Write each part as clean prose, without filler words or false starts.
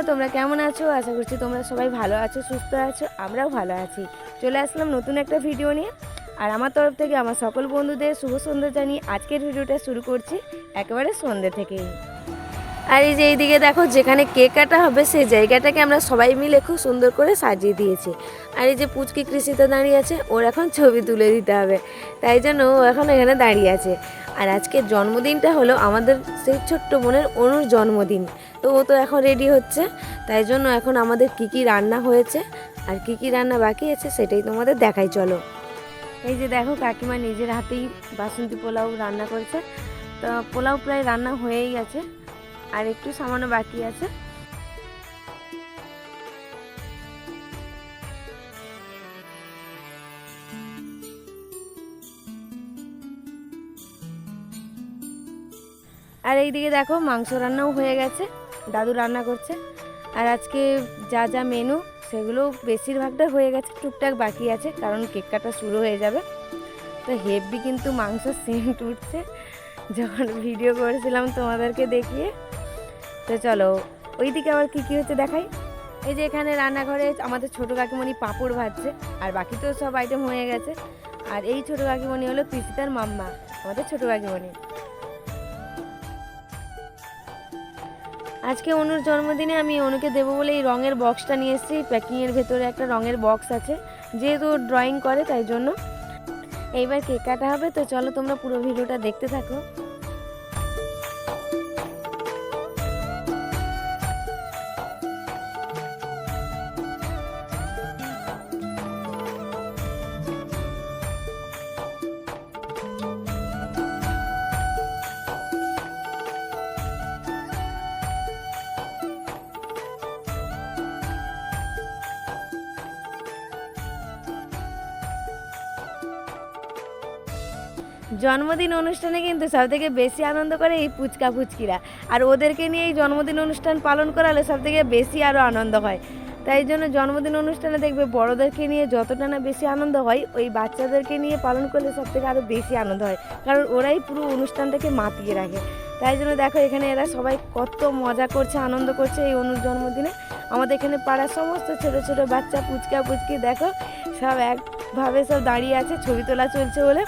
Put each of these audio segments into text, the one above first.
তোমরা কেমন আছো? আশা করছি তোমরা সবাই ভালো আছো, সুস্থ আছো, আমরাও ভালো আছি। চলে আসলাম নতুন একটা ভিডিও নিয়ে। আর আমার তরফ থেকে আমার সকল বন্ধুদের শুভ সন্ধ্যা জানিয়ে আজকের ভিডিওটা শুরু করছি একেবারে সন্ধ্যে থেকেই। আর এই যে এইদিকে দেখো, যেখানে কেক কাটা হবে সেই জায়গাটাকে আমরা সবাই মিলে খুব সুন্দর করে সাজিয়ে দিয়েছি। আর এই যে পুচকি কৃষিতে দাঁড়িয়ে আছে, ওর এখন ছবি তুলে দিতে হবে, তাই জন্য ও এখন এখানে দাঁড়িয়ে আছে। আর আজকের জন্মদিনটা হলো আমাদের সেই ছোট্ট বোনের অনুর জন্মদিন, তো ও তো এখন রেডি হচ্ছে। তাই জন্য এখন আমাদের কি কি রান্না হয়েছে আর কি কি রান্না বাকি আছে সেটাই তোমাদের দেখাই, চলো। এই যে দেখো, কাকিমা নিজের হাতেই বাসন্তী পোলাও রান্না করেছে। তো পোলাও প্রায় রান্না হয়েই গেছে, আর একটু সামান্য বাকি আছে। আর এইদিকে দেখো, মাংস রান্নাও হয়ে গেছে, দাদু রান্না করছে। আর আজকে যা যা মেনু সেগুলো বেশিরভাগটা হয়ে গেছে, টুকটাক বাকি আছে, কারণ কেক কাটা শুরু হয়ে যাবে। তো হেভি কিন্তু মাংস সেন্ট উঠছে যখন ভিডিও করেছিলাম তোমাদেরকে দেখিয়ে। তো চলো ওইদিকে আবার কী কী হচ্ছে দেখাই। এই যে এখানে রান্নাঘরে আমাদের ছোটো কাকিমণি পাঁপড় ভাজছে, আর বাকি তো সব আইটেম হয়ে গেছে। আর এই ছোটো কাকিমণি হলো কৃষিতার মাম্মা, আমাদের ছোটো কাকিমণি। আজকে অনুর জন্মদিনে আমি অনুকে দেবো বলে এই রঙের বক্সটা নিয়ে এসেছি। প্যাকিংয়ের ভেতরে একটা রঙের বক্স আছে, যেহেতু ড্রয়িং করে তাই জন্য। এইবার কেক কাটা হবে, তো চলো তোমরা পুরো ভিডিওটা দেখতে থাকো। জন্মদিন অনুষ্ঠানে কিন্তু সবথেকে বেশি আনন্দ করে এই পুচকা পুচকিরা, আর ওদেরকে নিয়ে এই জন্মদিন অনুষ্ঠান পালন করালে সবথেকে বেশি আরও আনন্দ হয়। তাই জন্য জন্মদিন অনুষ্ঠানে দেখবে বড়োদেরকে নিয়ে যতটা না বেশি আনন্দ হয়, ওই বাচ্চাদেরকে নিয়ে পালন করলে সবথেকে আরও বেশি আনন্দ হয়, কারণ ওরাই পুরো অনুষ্ঠানটাকে মাতিয়ে রাখে। তাই জন্য দেখো, এখানে এরা সবাই কত মজা করছে, আনন্দ করছে এই অনুর জন্মদিনে। আমাদের এখানে পাড়ার সমস্ত ছোটো ছোটো বাচ্চা পুচকা পুচকি দেখো সব একভাবে সব দাঁড়িয়ে আছে, ছবি তোলা চলছে বলে।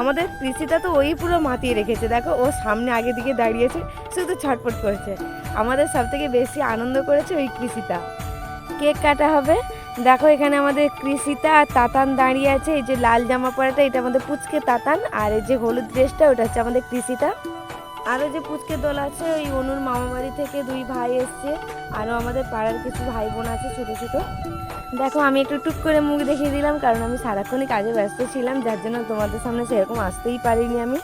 আমাদের কৃষিটা তো ওই পুরো মাতিয়ে রেখেছে, দেখো ও সামনে আগে দিকে দাঁড়িয়েছে, শুধু ছটফট করছে। আমাদের সবথেকে বেশি আনন্দ করেছে ওই কৃষিটা। কেক কাটা হবে, দেখো এখানে আমাদের কৃষিতা আর তাতান দাঁড়িয়ে আছে। এই যে লাল জামা পরাটা এটা আমাদের পুচকে তাতান, আর এই যে হলুদ ড্রেসটা ওটা হচ্ছে আমাদের কৃষিতা। আরও যে পুচকে দোল আছে, ওই অনুর মামা বাড়ি থেকে 2 ভাই এসছে, আরও আমাদের পাড়ার কিছু ভাই বোন আছে ছোটো ছোটো। দেখো আমি একটু টুক করে মুখ দেখিয়ে দিলাম, কারণ আমি সারাক্ষণই কাজে ব্যস্ত ছিলাম, যার জন্য তোমাদের সামনে সেরকম আসতেই পারিনি আমি।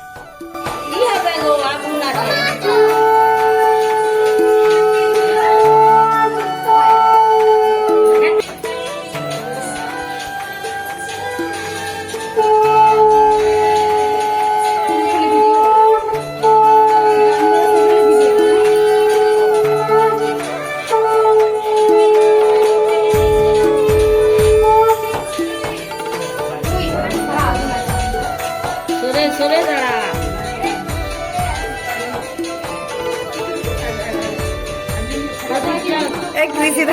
এক কৃষি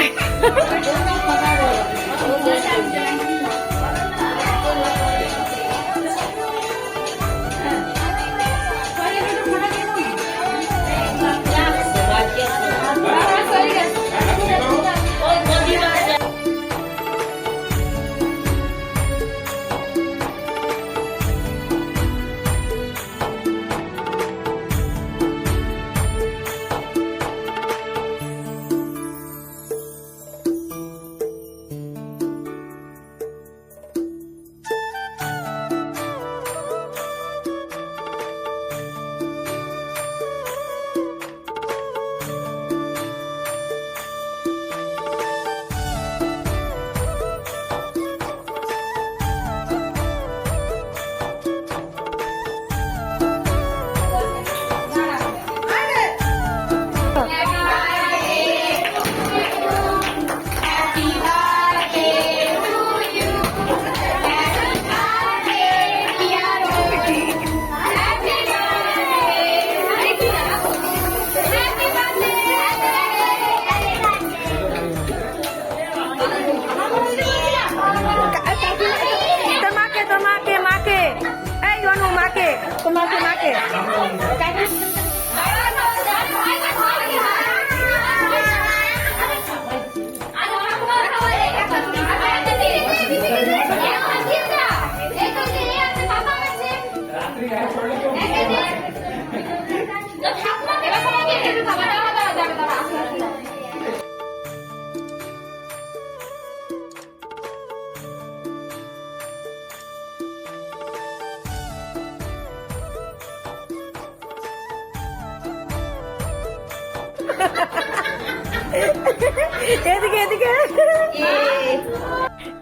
মাকে। এদিকে এদিকে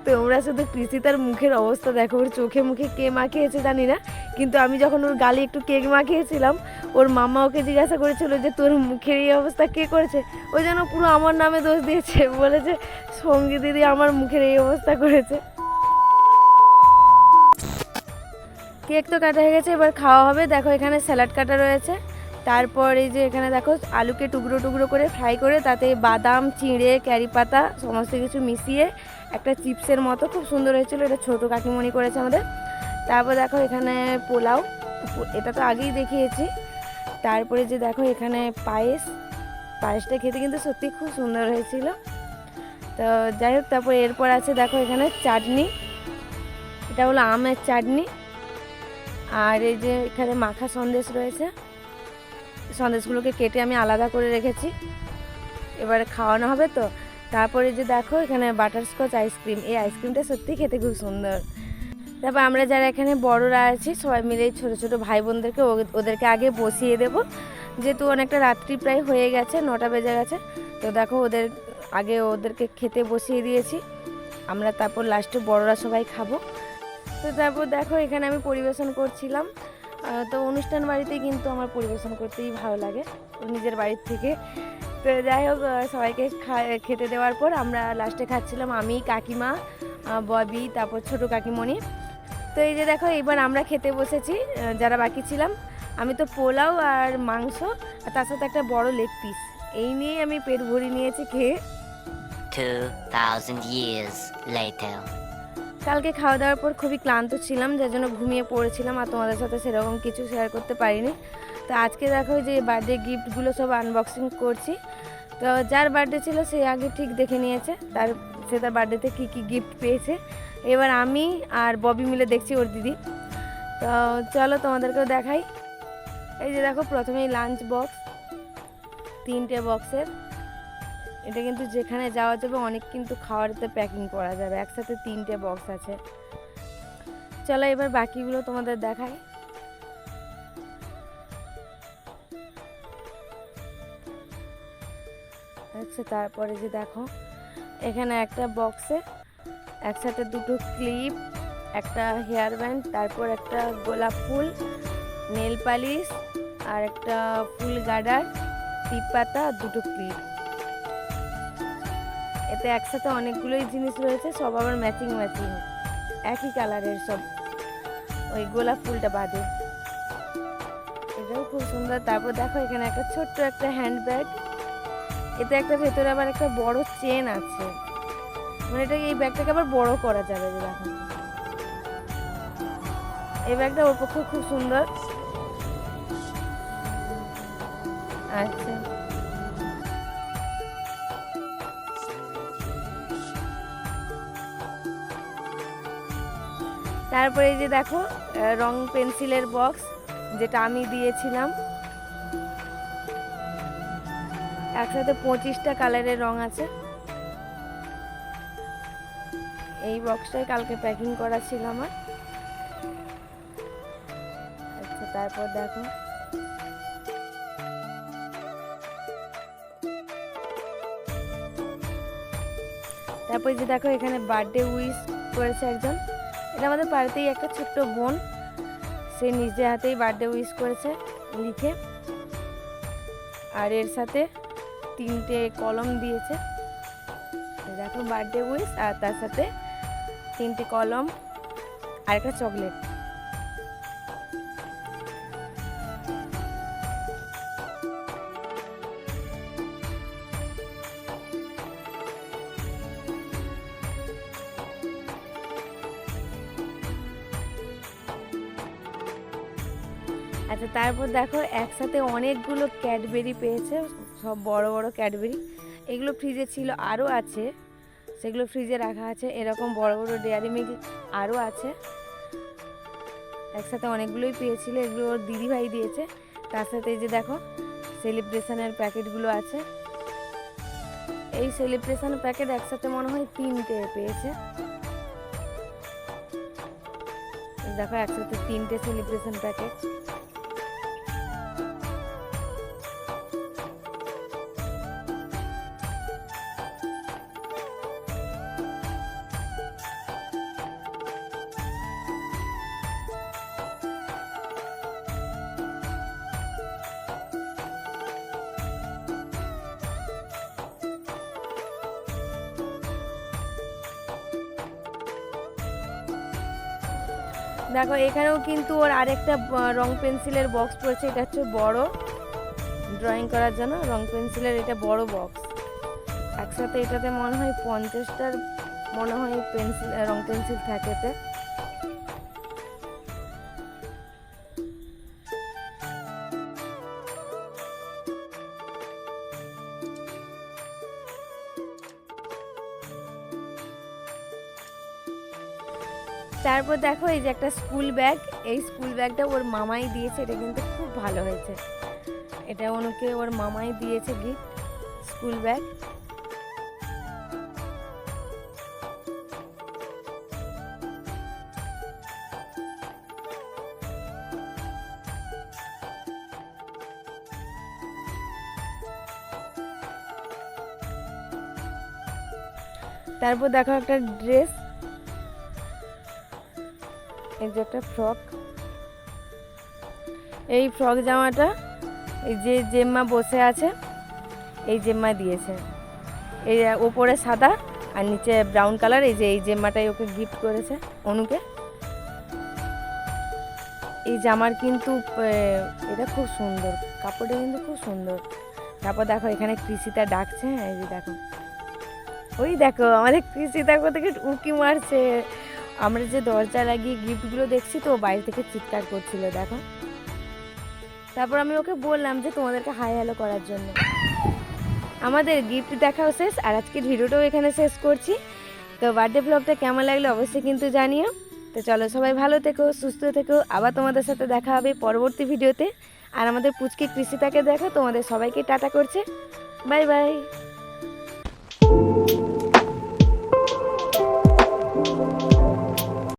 তোমরা শুধু কৃষিতার মুখের অবস্থা দেখো, ওর চোখে মুখে কে মাখিয়েছে জানি না, কিন্তু আমি যখন ওর গালে একটু কেক মাখিয়েছিলাম ওর মামা ওকে জিজ্ঞাসা করেছিল যে তোর মুখের এই অবস্থা কে করেছে, ওই জন্য পুরো আমার নামে দোষ দিয়েছে, বলেছে সঙ্গী দিদি আমার মুখের এই অবস্থা করেছে। কেক তো কাটা হয়ে গেছে, এবার খাওয়া হবে। দেখো এখানে স্যালাড কাটা রয়েছে, তারপর এই যে এখানে দেখো আলুকে টুকরো টুকরো করে ফ্রাই করে তাতে বাদাম, চিঁড়ে, ক্যারি পাতা সমস্ত কিছু মিশিয়ে একটা চিপসের মতো খুব সুন্দর হয়েছিল, এটা ছোটো কাকিমণি করেছে আমাদের। তারপর দেখো এখানে পোলাও, এটা তো আগেই দেখিয়েছি। তারপরে যে দেখো এখানে পায়েসটা খেতে কিন্তু সত্যি খুব সুন্দর হয়েছিল। তো যাই হোক, তারপর এরপর আছে দেখো এখানে চাটনি, এটা হলো আমের চাটনি। আর এই যে এখানে মাখা সন্দেশ রয়েছে, সন্দেশগুলোকে কেটে আমি আলাদা করে রেখেছি, এবারে খাওয়ানো হবে তো। তারপরে যে দেখো এখানে বাটারস্কচ আইসক্রিম, এই আইসক্রিমটা সত্যি খেতে খুব সুন্দর। তারপর আমরা যারা এখানে বড়রা আছি সবাই মিলে ছোটো ছোটো ভাই বোনদেরকে ওদেরকে আগে বসিয়ে দেবো, যেহেতু অনেকটা রাত্রি প্রায় হয়ে গেছে, 9টা বেজে গেছে। তো দেখো ওদেরকে খেতে বসিয়ে দিয়েছি আমরা, তারপর লাস্টে বড়রা সবাই খাবো। তো তারপর দেখো এখানে আমি পরিবেশন করছিলাম। তো অনুষ্ঠান বাড়িতে কিন্তু আমার পরিবেশন করতেই ভালো লাগে নিজের বাড়ির থেকে। তো যাই হোক, সবাইকে খেতে দেওয়ার পর আমরা লাস্টে খাচ্ছিলাম, আমি, কাকিমা, ববি, তারপর ছোটো কাকিমণি। তো এই যে দেখো এবার আমরা খেতে বসেছি যারা বাকি ছিলাম। আমি তো পোলাও আর মাংস আর তার সাথে একটা বড় লেগ পিস, এই নিয়েই আমি পেট ভরি নিয়েছি খেয়ে। 2000 years later. কালকে খাওয়া দাওয়ার পর খুবই ক্লান্ত ছিলাম, যার জন্য ঘুমিয়ে পড়েছিলাম আর তোমাদের সাথে সেরকম কিছু শেয়ার করতে পারিনি। তো আজকে দেখো যে বার্থডে গিফটগুলো সব আনবক্সিং করছি। তো যার বার্থডে ছিল সে আগে ঠিক দেখে নিয়েছে সে তার বার্থডেতে কী কী গিফট পেয়েছে। এবার আমি আর ববি মিলে দেখছি ওর দিদি। তো চলো তোমাদেরকেও দেখাই। এই যে দেখো প্রথমেই লাঞ্চ বক্স, 3টে বক্সের, এটা কিন্তু যেখানে যাওয়া যাবে অনেক কিন্তু খাবারতে প্যাকিং করা যাবে, একসাথে 3টে বক্স আছে। চলো এবার বাকিগুলো তোমাদের দেখাই। আচ্ছা, তারপরে যে দেখো এখানে একটা বক্সে একসাথে 2টো ক্লিপ, একটা হেয়ার ব্যান্ড, তারপর একটা গোলাপ ফুল, নেল পালিশ আর একটা ফুল গার্ডার, টিপ পাতা আর 2টো ক্লিপ। এতে একসাথে অনেকগুলোই জিনিস রয়েছে, সব আবার ম্যাচিং একই কালারের সব, ওই গোলাপ ফুলটা বাদে। এটাও খুব সুন্দর। তারপর দেখো এখানে একটা ছোট্ট একটা হ্যান্ডব্যাগ, এতে একটা ভেতরে আবার একটা বড় চেন আছে, মানে এই ব্যাগটাকে আবার বড় করা যাবে। দেখো এই ব্যাগটা ওর পক্ষে খুব সুন্দর। আচ্ছা, তারপরে এই যে দেখো রং পেন্সিলের বক্স, যেটা আমি দিয়েছিলাম, একসাথে 25টা কালারের রং আছে। এই বক্সটাই কালকে প্যাকিং করা ছিল আমার। আচ্ছা, তারপর দেখো তারপর যে দেখো এখানে বার্থডে উইশ করেছে একজন, এটা আমাদের বাড়িতেই একটা ছোট্ট বোন, সে নিজে হাতেই বার্থডে উইশ করেছে লিখে। আর এর সাথে 3টে কলম দিয়েছে, দেখো বার্থডে উইশ, আর তার সাথে 3টে কলম আর একটা চকলেট। আচ্ছা, তারপর দেখো একসাথে অনেকগুলো ক্যাডবেরি পেয়েছে, সব বড় বড় ক্যাডবেরি। এগুলো ফ্রিজে ছিল, আরও আছে, সেগুলো ফ্রিজে রাখা আছে। এরকম বড় বড় ডেয়ারি মিল্ক আরও আছে। একসাথে অনেকগুলোই পেয়েছিল, এগুলো ওর দিদিভাই দিয়েছে। তার সাথে এই যে দেখো সেলিব্রেশনের প্যাকেটগুলো আছে। এই সেলিব্রেশন প্যাকেট একসাথে মনে হয় 3টে পেয়েছে। দেখো একসাথে 3টে সেলিব্রেশন প্যাকেট। দেখো এখানেও কিন্তু ওর আরেকটা রং পেন্সিলের বক্স পড়েছে। এটা হচ্ছে বড় ড্রয়িং করার জন্য রং পেন্সিলের, এটা বড় বক্স। একসাথে এটাতে মনে হয় 50টার মনে হয় পেন্সিল, রং পেন্সিল থাকে এতে। তারপর দেখো এই যে একটা স্কুল ব্যাগ, এই স্কুল ব্যাগটা ওর মামাই দিয়েছে। এটা কিন্তু খুব ভালো হয়েছে, এটা ওনাকে ওর মামাই দিয়েছে গিফট, স্কুল ব্যাগ। তারপর দেখো একটা ড্রেস, এই যে একটা ফ্রক। এই ফ্রক জামাটা এই যে জেম্মা বসে আছে, এই জেম্মা দিয়েছে। এই ওপরে সাদা আর নিচে ব্রাউন কালার। এই যে এই জেম্মাটাই ওকে গিফট করেছে অনুকে। এই জামার কিন্তু এটা খুব সুন্দর, কাপড়টা কিন্তু খুব সুন্দর। তারপর দেখো এখানে কৃষিতা ডাকছে, এই যে দেখো, ওই দেখো আমাদের কৃষিতা কোথা থেকে উঁকি মারছে। আমরা যে দরজা লাগিয়ে গিফটগুলো দেখছি তো বাইরে থেকে চিৎকার করছিল দেখো। তারপর আমি ওকে বললাম যে তোমাদেরকে হাই হ্যালো করার জন্য। আমাদের গিফট দেখাও শেষ, আর আজকের ভিডিওটাও এখানে শেষ করছি। তো বার্থডে ব্লগটা কেমন লাগলো অবশ্যই কিন্তু জানিও। তো চলো সবাই ভালো থেকো, সুস্থ থেকো, আবার তোমাদের সাথে দেখা হবে পরবর্তী ভিডিওতে। আর আমাদের পুচকি কৃষিতাকে দেখো, তোমাদের সবাইকে টাটা করছে, বাই বাই।